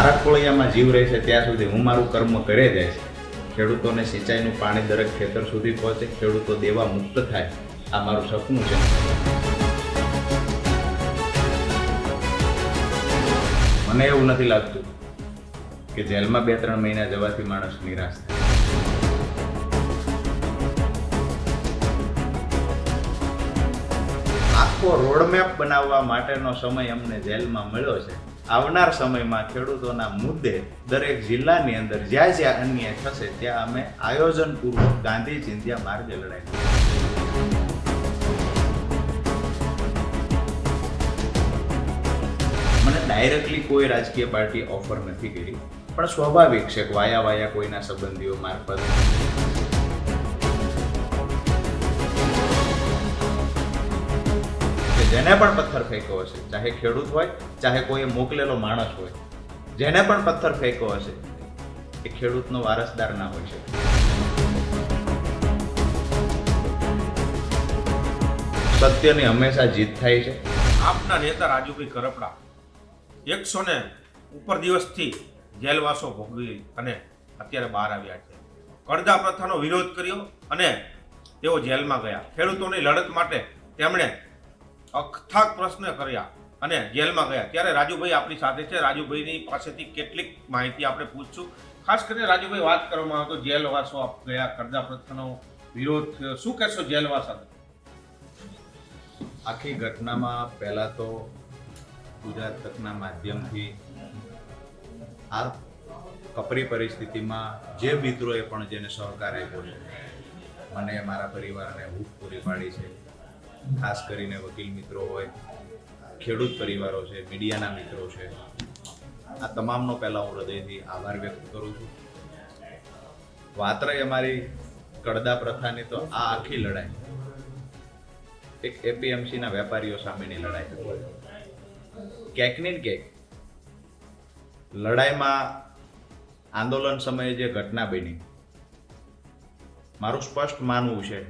મારા ખોળિયામાં જીવ રહે છે ત્યાં સુધી હું મારું કર્મ કરે જઈશ. ખેડૂતોને સિંચાઈનું પાણી દરેક ખેતર સુધી પહોંચે, ખેડૂતો દેવા મુક્ત થાય, આ મારું સપનું છે. મને એવું નથી લાગતું કે જેલમાં 2-3 મહિના જવાથી માણસ નિરાશ થાય. આખો રોડમેપ બનાવવા માટેનો સમય અમને જેલમાં મળ્યો છે. આવનાર સમયમાં ખેડૂતોના મુદ્દે દરેક જિલ્લાની અંદર જ્યાં જ્યાં અન્યાય થશે ત્યાં અમે આયોજનપૂર્વક ગાંધી ચિંધ્યા માર્ગે લડાઈ. મને ડાયરેક્ટલી કોઈ રાજકીય પાર્ટી ઓફર નથી કરી, પણ સ્વાભાવિક છે કે વાયા કોઈના સંબંધીઓ મારફત જેને પણ પથ્થર ફેંક્યો હશે, ચાહે ખેડૂત હોય, ચાહે કોઈ મોકલેલો માણસ હોય, જેને પણ પથ્થર ફેંક્યો હશે એ ખેડૂતનો વારસદાર ના હોય શકે. સત્યની હંમેશા જીત થાય છે. આપના નેતા રાજુભાઈ કરપડા 100 ને ઉપર દિવસથી જેલવાસો ભોગવી અને અત્યારે બહાર આવ્યા છે. કરદા પ્રથાનો વિરોધ કર્યો અને તેઓ જેલમાં ગયા. ખેડૂતોની લડત માટે તેમણે અથાગ પ્રશ્ન કર્યા અને જેલમાં ગયા. ત્યારે રાજુભાઈ આપણી સાથે છે. રાજુભાઈની પાસેથી કેટલીક માહિતી આપણે પૂછશું. ખાસ કરીને રાજુભાઈ, વાત કરવામાં આવે તો જેલવાસો આપ ગયા, કરદા પ્રથાનો વિરોધ થયો, શું કહેશો જેલવાસ સાથે? આખી ઘટનામાં પહેલા તો ગુજરાત તકના માધ્યમથી આ કપરી પરિસ્થિતિમાં જે મિત્રોએ પણ જેને સહકાર આપ્યો છે, મને મારા પરિવારને હૂંફ પૂરી પાડી છે. ખાસ કરીને વકીલ મિત્રો હોય, ખેડૂત પરિવારો છે, મીડિયાના મિત્રો છે, આ તમામનો પહેલાં હું હૃદયથી આભાર વ્યક્ત કરું છું. વાત રહી અમારી કડદા પ્રથાની, તો આ આખી લડાઈ એક એપીએમસીના વેપારીઓ સામેની લડાઈ હતી. ક્યાંક ને ક્યાંક લડાઈમાં આંદોલન સમયે જે ઘટના બની, મારું સ્પષ્ટ માનવું છે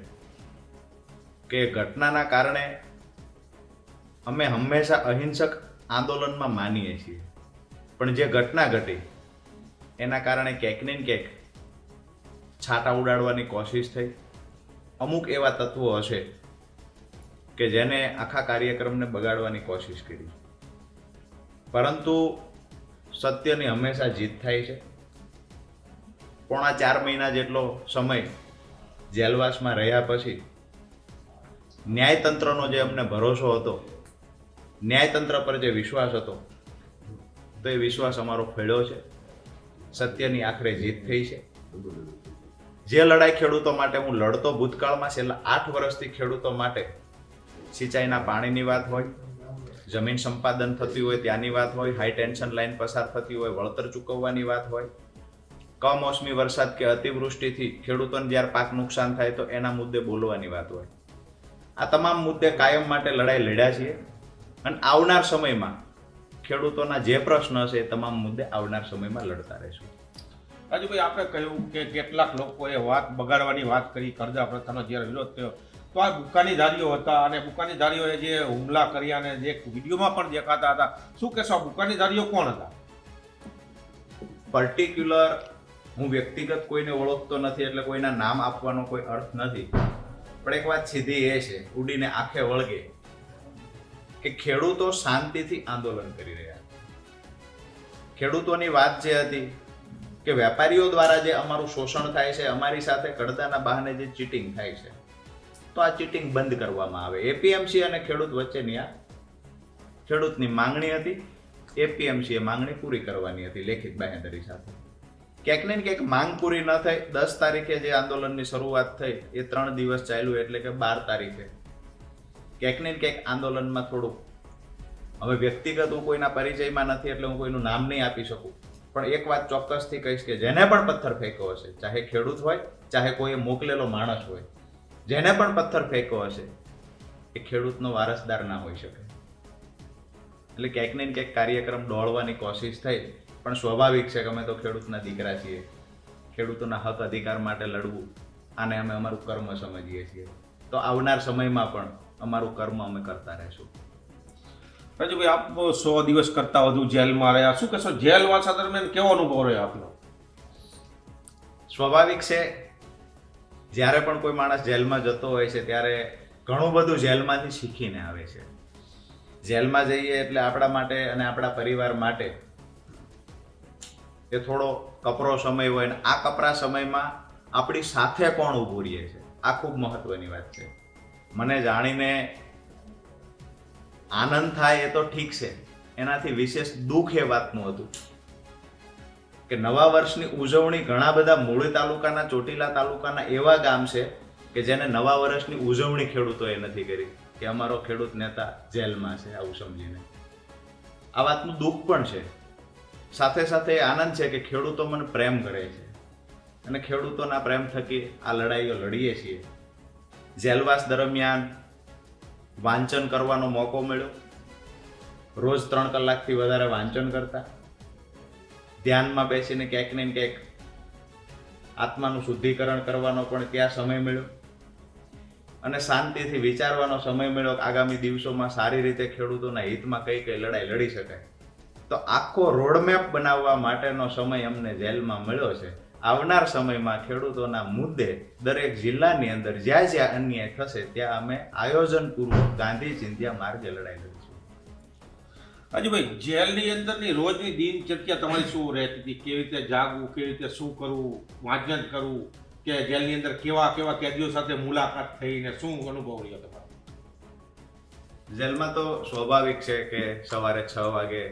કે ઘટનાના કારણે અમે હંમેશા અહિંસક આંદોલનમાં માનીએ છીએ, પણ જે ઘટના ઘટી એના કારણે ક્યાંક ને ક્યાંક છાંટા ઉડાડવાની કોશિશ થઈ. અમુક એવા તત્વો હશે કે જેને આખા કાર્યક્રમને બગાડવાની કોશિશ કરી, પરંતુ સત્યની હંમેશા જીત થાય છે. 4.5 મહિના જેટલો સમય જેલવાસમાં રહ્યા પછી ન્યાયતંત્રનો જે અમને ભરોસો હતો, ન્યાયતંત્ર પર જે વિશ્વાસ હતો, તો એ વિશ્વાસ અમારો ફળ્યો છે. સત્યની આખરે જીત થઈ છે. જે લડાઈ ખેડૂતો માટે હું લડતો ભૂતકાળમાં છેલ્લા 8 વર્ષથી ખેડૂતો માટે સિંચાઈના પાણીની વાત હોય, જમીન સંપાદન થતી હોય ત્યાંની વાત હોય, હાઈ ટેન્શન લાઈન પસાર થતી હોય, વળતર ચૂકવવાની વાત હોય, કમોસમી વરસાદ કે અતિવૃષ્ટિથી ખેડૂતોને જ્યારે પાક નુકસાન થાય તો એના મુદ્દે બોલવાની વાત હોય, આ તમામ મુદ્દે કાયમ માટે લડાઈ લડ્યા છીએ. અને આવનાર સમયમાં ખેડૂતોના જે પ્રશ્ન હશે એ તમામ મુદ્દે આવનાર સમયમાં લડતા રહીશું. રાજુભાઈ, આપણે કહ્યું કે કેટલાક લોકોએ વાત બગાડવાની વાત કરી, કરદા પ્રથાનો જ્યારે વિરોધ થયો તો આ બુકાનીધારીઓ હતા અને બુકાનીધારીઓએ જે હુમલા કર્યા અને જે વિડીયોમાં પણ દેખાતા હતા, શું કહેશો? બુકાનીધારીઓ કોણ હતા? પર્ટિક્યુલર હું વ્યક્તિગત કોઈને ઓળખતો નથી એટલે કોઈના નામ આપવાનો કોઈ અર્થ નથી, પણ એક વાત સીધી એ છે, ઉડીને આંખે વળગે, કે ખેડૂતો શાંતિથી આંદોલન કરી રહ્યા. ખેડૂતોની વાત જે હતી કે વેપારીઓ દ્વારા જે અમારું શોષણ થાય છે, અમારી સાથે કડદાના બહાને જે ચીટિંગ થાય છે, તો આ ચીટિંગ બંધ કરવામાં આવે. એપીએમસી અને ખેડૂત વચ્ચેની આ ખેડૂતની માંગણી હતી. એપીએમસીએ માંગણી પૂરી કરવાની હતી લેખિત બાંહેધરી સાથે. ક્યાંક ને ક્યાંક માંગ પૂરી ન થઈ. 10 તારીખે જે આંદોલનની શરૂઆત થઈ એ 3 દિવસ ચાલ્યું, એટલે કે 12 તારીખે ક્યાંક ને ક્યાંક આંદોલનમાં થોડું, હવે વ્યક્તિગત હું કોઈના પરિચયમાં નથી એટલે હું કોઈનું નામ નહીં આપી શકું, પણ એક વાત ચોક્કસથી કહીશ કે જેને પણ પથ્થર ફેંક્યો હશે, ચાહે ખેડૂત હોય, ચાહે કોઈ મોકલેલો માણસ હોય, જેને પણ પથ્થર ફેંક્યો હશે એ ખેડૂતનો વારસદાર ના હોઈ શકે. એટલે ક્યાંક ને ક્યાંક કાર્યક્રમ દોડવાની કોશિશ થઈ, પણ સ્વાભાવિક છે કે અમે તો ખેડૂતના દીકરા છીએ. ખેડૂતોના હક અધિકાર માટે લડવું આને અમે અમારું કર્મ સમજીએ છીએ. તો આવનાર સમયમાં પણ અમારું કર્મ અમે કરતા રહીશું. રાજુભાઈ, આપ 100 દિવસ કરતા વધુ જેલમાં રહ્યા, શું કહેશો જેલવાસા દરમિયાન કેવો અનુભવ રહ્યો આપનો? સ્વાભાવિક છે, જ્યારે પણ કોઈ માણસ જેલમાં જતો હોય છે ત્યારે ઘણું બધું જેલમાંથી શીખીને આવે છે. જેલમાં જઈએ એટલે આપણા માટે અને આપણા પરિવાર માટે એ થોડો કપરો સમય હોય ને આ કપરા સમયમાં આપણી સાથે કોણ ઊભું રહે છે આ ખૂબ મહત્વની વાત છે. મને જાણીને આનંદ થાય એ તો ઠીક છે, એનાથી વિશેષ દુઃખ એ વાતનું હતું કે નવા વર્ષની ઉજવણી ઘણા બધા મૂળી તાલુકાના, ચોટીલા તાલુકાના એવા ગામ છે કે જેને નવા વર્ષની ઉજવણી ખેડૂતોએ નથી કરી કે અમારો ખેડૂત નેતા જેલમાં છે, આવું સમજીને. આ વાતનું દુઃખ પણ છે. સાથે સાથે આનંદ છે કે ખેડૂતો મને પ્રેમ કરે છે અને ખેડૂતોના પ્રેમ થકી આ લડાઈઓ લડીએ છીએ. જેલવાસ દરમિયાન વાંચન કરવાનો મોકો મળ્યો. રોજ 3 કલાકથી વધારે વાંચન કરતા, ધ્યાનમાં બેસીને ક્યાંક ને ક્યાંક આત્માનું શુદ્ધિકરણ કરવાનો પણ ત્યાં સમય મળ્યો અને શાંતિથી વિચારવાનો સમય મળ્યો કે આગામી દિવસોમાં સારી રીતે ખેડૂતોના હિતમાં કઈ કઈ લડાઈ લડી શકાય. તો આખો રોડમેપ બનાવવા માટેનો સમય અમને જેલમાં મળ્યો છે. આવનાર સમયમાં ખેડૂતોના મુદ્દે દરેક જિલ્લાની અંદર જ્યાં જ્યાં અન્યાય થશે ત્યાં અમે આયોજનપૂર્વક ગાંધી ચિંધ્યા માર્ગે લડાઈ લડીશું. રાજુભાઈ, જેલની અંદરની રોજની દિનચર્યા તમારી શું રહેતી હતી? કેવી રીતે જાગવું, કેવી રીતે શું કરવું, વાંચન કરવું, કે જેલની અંદર કેવા કેવા કેદીઓ સાથે મુલાકાત થઈને શું અનુભવ રહ્યો તમારો? જેલમાં તો સ્વાભાવિક છે કે સવારે 6 વાગે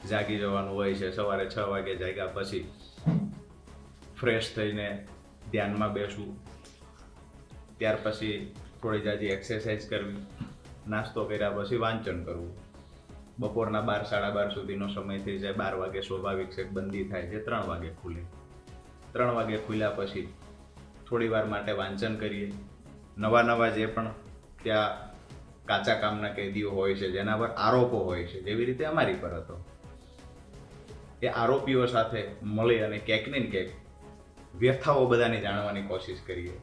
જાગી જવાનું હોય છે. સવારે 6 વાગે જાગ્યા પછી ફ્રેશ થઈને ધ્યાનમાં બેસવું, ત્યાર પછી થોડી જાજી એક્સરસાઇઝ કરવી, નાસ્તો કર્યા પછી વાંચન કરવું. બપોરના 12, 12:30 સુધીનો સમય થઈ જાય. 12 વાગે સ્વાભાવિક છે બંદી થાય છે, 3 વાગે ખુલે. 3 વાગે ખુલ્યા પછી થોડી વાર માટે વાંચન કરીએ. નવા જે પણ ત્યાં કાચા કામના કેદીઓ હોય છે જેના પર આરોપો હોય છે, જેવી રીતે અમારી પર હતો, એ આરોપીઓ સાથે મળી અને ક્યાંક ને ક્યાંક વ્યથાઓ બધાની જાણવાની કોશિશ કરીએ.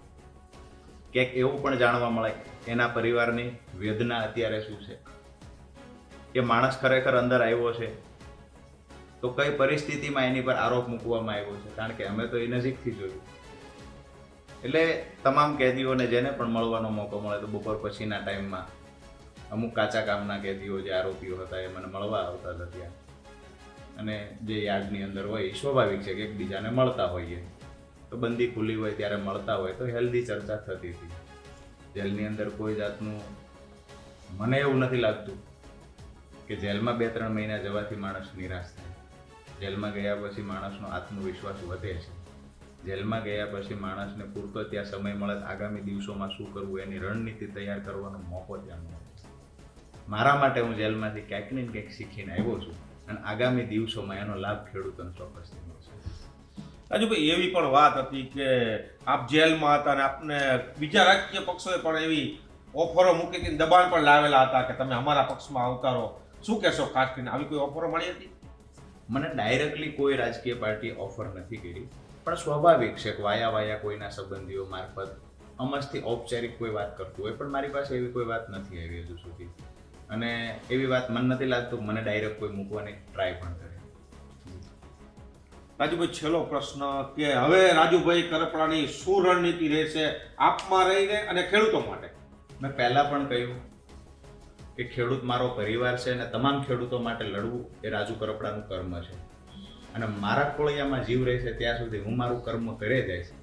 ક્યાંક એવું પણ જાણવા મળે એના પરિવારની વેદના અત્યારે શું છે, એ માણસ ખરેખર અંદર આવ્યો છે તો કઈ પરિસ્થિતિમાં એની પર આરોપ મૂકવામાં આવ્યો છે, કારણ કે અમે તો એ નજીકથી જોયું. એટલે તમામ કેદીઓને જેને પણ મળવાનો મોકો મળે તો બપોર પછીના ટાઈમમાં અમુક કાચા કામના કેદીઓ જે આરોપીઓ હતા એ મને મળવા આવતા હતા ત્યાં, અને જે યાર્ડની અંદર હોય એ સ્વાભાવિક છે કે એકબીજાને મળતા હોઈએ. તો બંદી ખુલ્લી હોય ત્યારે મળતા હોય તો હેલ્ધી ચર્ચા થતી હતી. જેલની અંદર કોઈ જાતનું મને એવું નથી લાગતું કે જેલમાં 2-3 મહિના જવાથી માણસ નિરાશ થાય. જેલમાં ગયા પછી માણસનો આત્મવિશ્વાસ વધે છે. જેલમાં ગયા પછી માણસને પૂરતો ત્યાં સમય મળે આગામી દિવસોમાં શું કરવું એની રણનીતિ તૈયાર કરવાનો મોકો ત્યાં મળે. મારા માટે હું જેલમાંથી ક્યાંક ને ક્યાંક શીખીને આવ્યો છું અને આગામી દિવસોમાં એનો લાભ ખેડૂતોને ચોક્કસથી મળશે. રાજુભાઈ, એવી પણ વાત હતી કે આપ જેલમાં હતા અને આપને બીજા રાજકીય પક્ષોએ પણ એવી ઓફરો મૂકી હતી, દબાણ પણ લાવેલા હતા કે તમે અમારા પક્ષમાં આવતારો. શું કહેશો ખાસ કરીને, આવી કોઈ ઓફરો મળી હતી? મને ડાયરેક્ટલી કોઈ રાજકીય પાર્ટીએ ઓફર નથી કરી, પણ સ્વાભાવિક છે કે વાયા કોઈના સંબંધીઓ મારફત અમસ્થી ઔપચારિક કોઈ વાત કરતું હોય, પણ મારી પાસે એવી કોઈ વાત નથી આવી હજુ સુધી, અને એવી વાત મને નથી લાગતું મને ડાયરેક્ટ કોઈ મૂકવાની ટ્રાય પણ કરે. રાજુભાઈ, છેલ્લો પ્રશ્ન કે હવે રાજુભાઈ કરપડાની શું રણનીતિ રહેશે આપમાં રહીને અને ખેડૂતો માટે? મેં પહેલાં પણ કહ્યું કે ખેડૂત મારો પરિવાર છે અને તમામ ખેડૂતો માટે લડવું એ રાજુ કરપડાનું કર્મ છે, અને મારા કોળિયામાં જીવ રહે છે ત્યાં સુધી હું મારું કર્મ કરે જાય છે.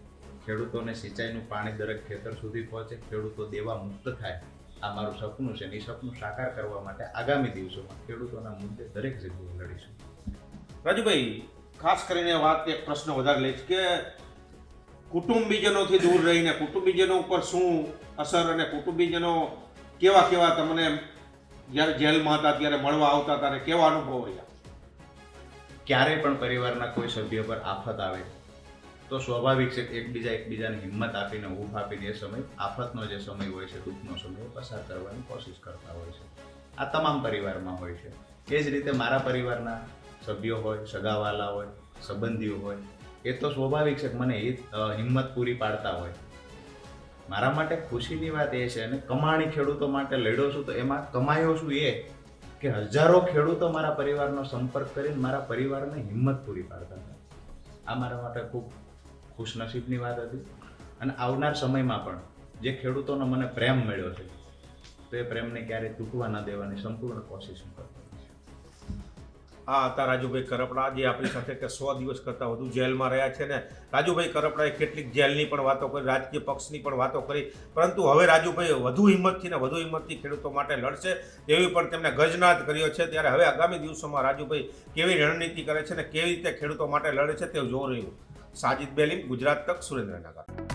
ખેડૂતોને સિંચાઈનું પાણી દરેક ખેતર સુધી પહોંચે, ખેડૂતો દેવા મુક્ત થાય, આ મારું સપનું છે. એ સપનું સાકાર કરવા માટે આગામી દિવસોમાં ખેડૂતોના મુદ્દે દરેક જગ્યાએ લડીશું. રાજુભાઈ, ખાસ કરીને વાત એક પ્રશ્ન વધારે લઈશ કે કુટુંબીજનોથી દૂર રહીને કુટુંબીજનો ઉપર શું અસર અને કુટુંબીજનો કેવા તમને જ્યારે જેલમાં હતા ત્યારે મળવા આવતા હતા અને કેવા અનુભવ રહ્યા? ક્યારેય પણ પરિવારના કોઈ સભ્ય પર આફત આવે તો સ્વાભાવિક છે કે એકબીજાને હિંમત આપીને ઊભ આપીને એ સમય આફતનો જે સમય હોય છે, દુઃખનો સમય પસાર કરવાની કોશિશ કરતા હોય છે. આ તમામ પરિવારમાં હોય છે. એ જ રીતે મારા પરિવારના સભ્યો હોય, સગાવાલા હોય, સંબંધીઓ હોય, એ તો સ્વાભાવિક છે કે મને હિંમત પૂરી પાડતા હોય. મારા માટે ખુશીની વાત એ છે, અને કમાણી ખેડૂતો માટે લડ્યો છું તો એમાં કમાયો છું એ કે હજારો ખેડૂતો મારા પરિવારનો સંપર્ક કરીને મારા પરિવારને હિંમત પૂરી પાડતા હતા. આ મારા માટે ખૂબ ખુશનસીબની વાત હતી. અને આવનાર સમયમાં પણ જે ખેડૂતોનો મને પ્રેમ મળ્યો છે તો એ પ્રેમને ક્યારેય તૂટવા ન દેવાની સંપૂર્ણ કોશિશ હું કરતો રહીશ. આ હતા રાજુભાઈ કરપડા, જે આપણી સાથે કે 100 દિવસ કરતાં વધુ જેલમાં રહ્યા છે. ને રાજુભાઈ કરપડાએ કેટલીક જેલની પણ વાતો કરી, રાજકીય પક્ષની પણ વાતો કરી, પરંતુ હવે રાજુભાઈ વધુ હિંમતથી ખેડૂતો માટે લડશે તેવી પણ તેમણે ગજનાદ કર્યો છે. ત્યારે હવે આગામી દિવસોમાં રાજુભાઈ કેવી રણનીતિ કરે છે ને કેવી રીતે ખેડૂતો માટે લડે છે તે જોઈ રહ્યું. સાજિદ બેલીમ, ગુજરાત તક, સુરેન્દ્રનગર.